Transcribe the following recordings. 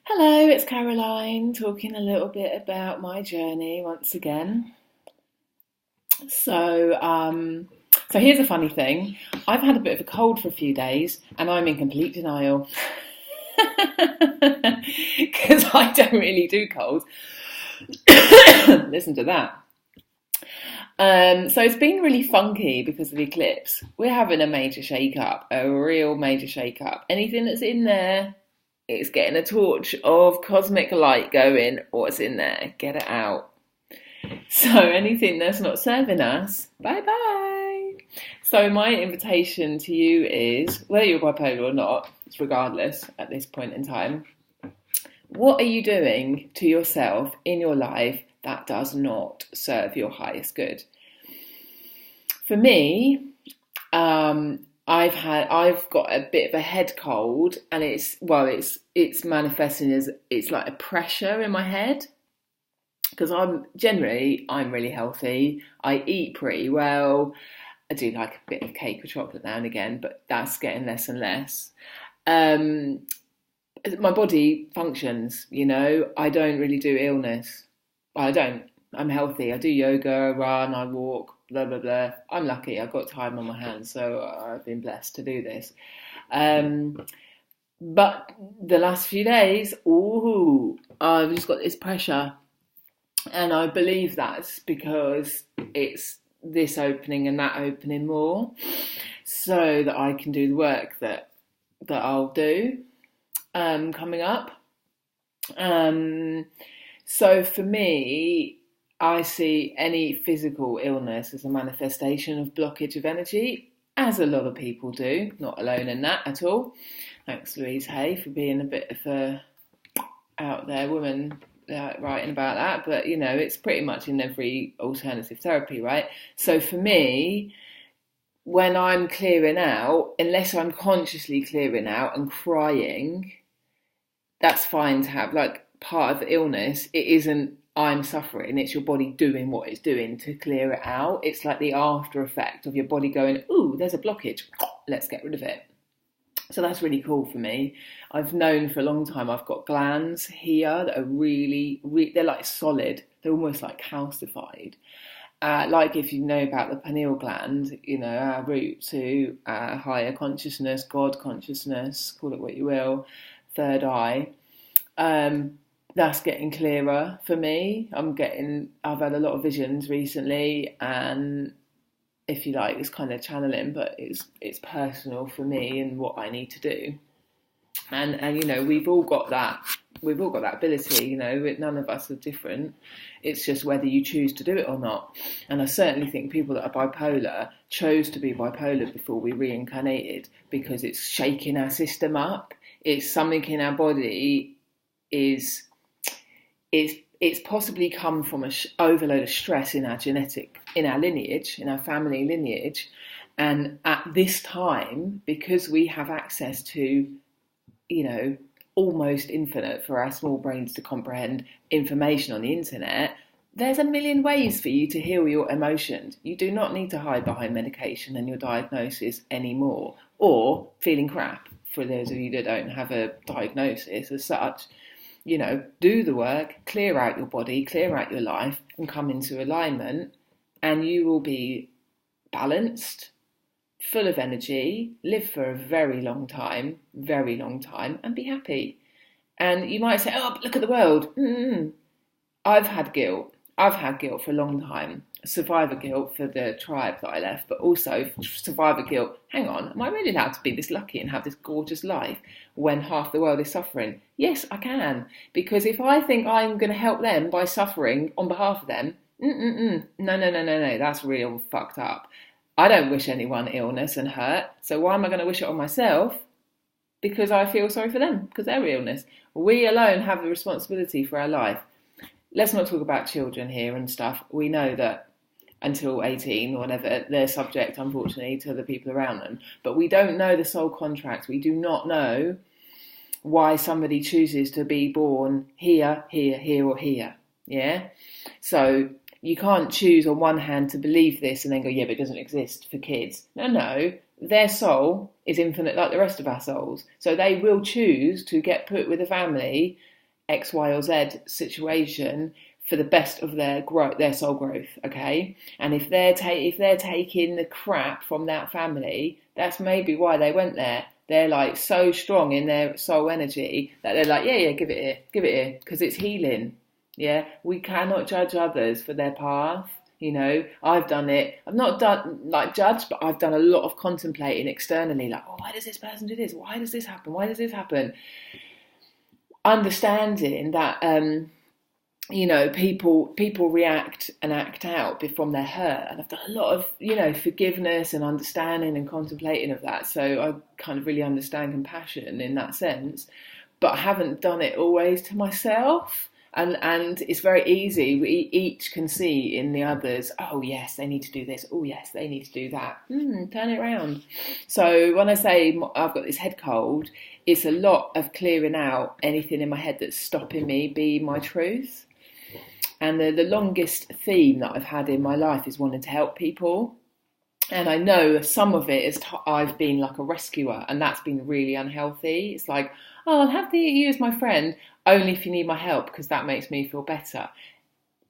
Hello, it's Caroline talking a little bit about my journey once again. So, um, so here's a funny thing. I've had a bit of a cold for a few days, and I'm in complete denial because I don't really do colds. Listen to that. So it's been really funky because of the eclipse. We're having a major shake-up, a real major shake-up. Anything that's in there, it's getting a torch of cosmic light going. What's in there? Get it out. So anything that's not serving us, bye bye. So my invitation to you is, whether you're bipolar or not, it's regardless at this point in time, what are you doing to yourself in your life that does not serve your highest good? For me, I've got a bit of a head cold, and it's manifesting as it's like a pressure in my head because I'm really healthy. I eat pretty well. I do like a bit of cake or chocolate now and again, but that's getting less and less. Um, my body functions, I don't really do illness. Well, I don't. I'm healthy. I do yoga, I run, I walk, blah, blah, blah. I'm lucky. I've got time on my hands, so I've been blessed to do this. But the last few days, I've just got this pressure. And I believe that's because it's this opening and that opening more so that I can do the work that I'll do coming up. So for me, I see any physical illness as a manifestation of blockage of energy, as a lot of people do, not alone in that at all. Thanks, Louise Hay, for being a bit of a out there woman writing about that. But, it's pretty much in every alternative therapy, right? So for me, when I'm clearing out, unless I'm consciously clearing out and crying, that's fine to have. Like, part of the illness, it isn't I'm suffering, it's your body doing what it's doing to clear it out. It's like the after effect of your body going, ooh, there's a blockage, let's get rid of it. So that's really cool for me. I've known for a long time I've got glands here that are really, they're like solid. They're almost like calcified. Like if you know about the pineal gland, our route to higher consciousness, God consciousness, call it what you will, third eye. That's getting clearer for me. I've had a lot of visions recently, and if you like, it's kind of channeling, but it's personal for me and what I need to do. And we've all got that ability. None of us are different. It's just whether you choose to do it or not. And I certainly think people that are bipolar chose to be bipolar before we reincarnated, because it's shaking our system up. It's something in our body it's possibly come from an overload of stress in our lineage, in our family lineage. And at this time, because we have access to, almost infinite for our small brains to comprehend information on the internet, there's a million ways for you to heal your emotions. You do not need to hide behind medication and your diagnosis anymore, or feeling crap, for those of you that don't have a diagnosis as such. Do the work, clear out your body, clear out your life, and come into alignment, and you will be balanced, full of energy, live for a very long time, and be happy. And you might say, oh, look at the world. I've had guilt. I've had guilt for a long time. Survivor guilt for the tribe that I left, but also survivor guilt. Hang on, am I really allowed to be this lucky and have this gorgeous life when half the world is suffering? Yes, I can. Because if I think I'm going to help them by suffering on behalf of them, no, that's real fucked up. I don't wish anyone illness and hurt, so why am I going to wish it on myself? Because I feel sorry for them, because they're illness. We alone have the responsibility for our life. Let's not talk about children here and stuff. We know that until 18 or whatever, they're subject, unfortunately, to the people around them. But we don't know the soul contract. We do not know why somebody chooses to be born here, or here. Yeah? So you can't choose on one hand to believe this and then go, yeah, but it doesn't exist for kids. No. Their soul is infinite like the rest of our souls. So they will choose to get put with a family X, Y, or Z situation for the best of their growth, their soul growth. Okay, and if they're taking the crap from that family, that's maybe why they went there. They're like so strong in their soul energy that they're like, yeah, give it here, because it's healing. Yeah, we cannot judge others for their path. I've done it. I've not done like judge, but I've done a lot of contemplating externally, like, oh, why does this person do this? Why does this happen? Why does this happen? Understanding that, people react and act out from their hurt, and I've done a lot of, forgiveness and understanding and contemplating of that. So I kind of really understand compassion in that sense, but I haven't done it always to myself. And it's very easy. We each can see in the others, oh, yes, they need to do this. Oh, yes, they need to do that. Turn it around. So when I say I've got this head cold, it's a lot of clearing out anything in my head that's stopping me be my truth. And the longest theme that I've had in my life is wanting to help people. And I know some of it is I've been like a rescuer, and that's been really unhealthy. It's like, oh, I'll have you as my friend only if you need my help, because that makes me feel better.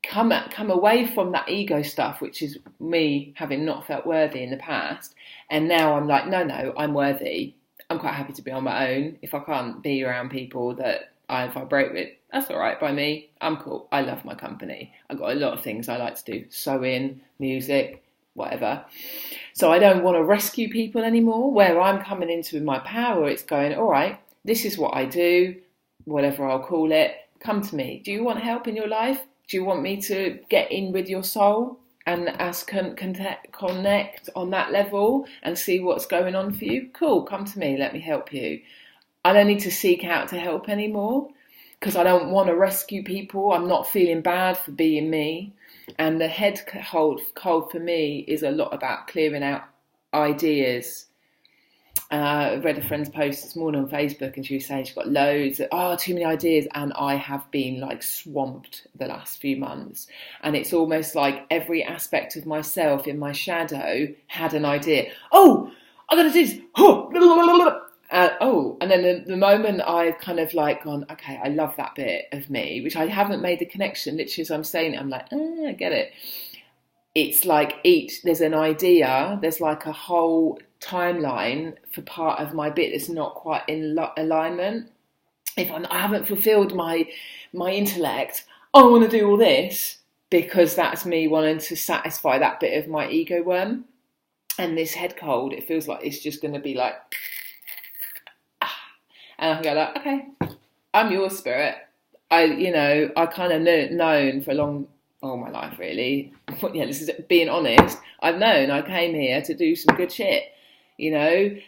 Come away from that ego stuff, which is me having not felt worthy in the past. And now I'm like, no, I'm worthy. I'm quite happy to be on my own. If I can't be around people that I vibrate with, that's all right by me. I'm cool. I love my company. I've got a lot of things I like to do. Sewing, music, whatever. So I don't want to rescue people anymore. Where I'm coming into my power, it's going, all right, this is what I do, whatever I'll call it. Come to me. Do you want help in your life? Do you want me to get in with your soul and connect on that level and see what's going on for you? Cool, come to me. Let me help you. I don't need to seek out to help anymore because I don't want to rescue people. I'm not feeling bad for being me. And the head cold for me is a lot about clearing out ideas. I read a friend's post this morning on Facebook, and she was saying she's got loads of, too many ideas. And I have been like swamped the last few months. And it's almost like every aspect of myself in my shadow had an idea. Oh, I got to do this. And then the moment I've kind of like gone, okay, I love that bit of me, which I haven't made the connection. Literally, as I'm saying it, I'm like, I get it. It's like there's an idea, there's like a whole timeline for part of my bit that's not quite in alignment. If I haven't fulfilled my intellect, I want to do all this because that's me wanting to satisfy that bit of my ego worm. And this head cold, it feels like it's just going to be like, and I can go like, okay, I'm your spirit. I kind of known for all my life, really. Yeah, this is being honest. I've known I came here to do some good shit. The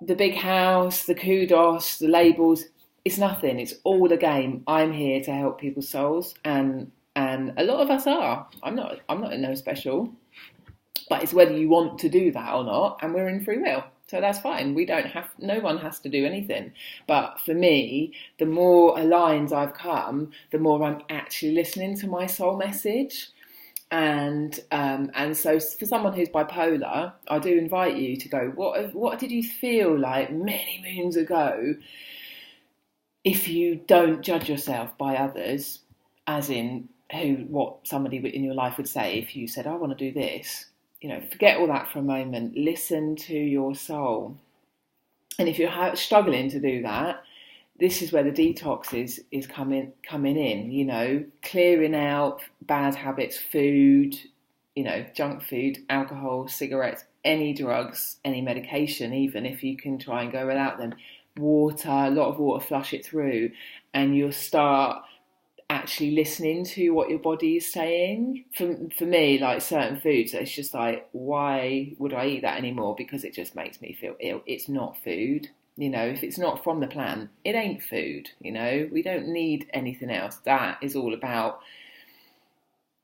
big house, the kudos, the labels, it's nothing. It's all a game. I'm here to help people's souls, and a lot of us are. I'm not in no special, but it's whether you want to do that or not, and we're in free will. So that's fine. No one has to do anything. But for me, the more aligned I've come, the more I'm actually listening to my soul message. And so for someone who's bipolar, I do invite you to go, what did you feel like many moons ago if you don't judge yourself by others, as in what somebody in your life would say if you said, I want to do this. Forget all that for a moment. Listen to your soul. And if you're struggling to do that, this is where the detox is coming in, clearing out bad habits, food, junk food, alcohol, cigarettes, any drugs, any medication, even if you can try and go without them. Water, a lot of water, flush it through, and you'll start actually listening to what your body is saying. For me, like certain foods, it's just like, why would I eat that anymore? Because it just makes me feel ill. It's not food. If it's not from the plant, it ain't food. We don't need anything else. That is all about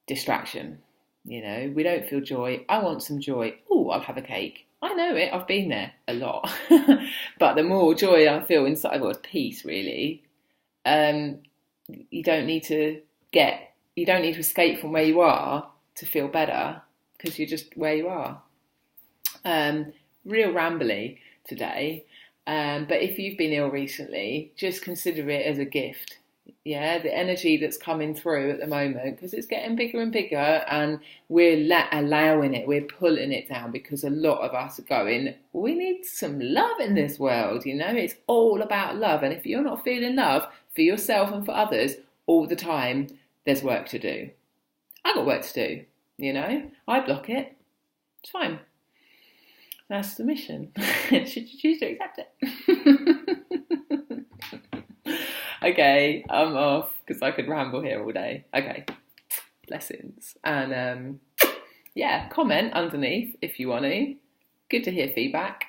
distraction. We don't feel joy. I want some joy. Oh, I'll have a cake. I know it. I've been there a lot. But the more joy I feel inside, well, it's peace, really. You don't need to escape from where you are to feel better, because you're just where you are. Real rambly today, but if you've been ill recently, just consider it as a gift. Yeah, the energy that's coming through at the moment, because it's getting bigger and bigger, and we're allowing it, we're pulling it down, because a lot of us are going, we need some love in this world, it's all about love. And if you're not feeling love for yourself and for others all the time, there's work to do. I've got work to do, I block it. It's fine. That's the mission. Should you choose to accept it? Okay, I'm off because I could ramble here all day. Okay, blessings. And yeah, comment underneath if you want to. Good to hear feedback.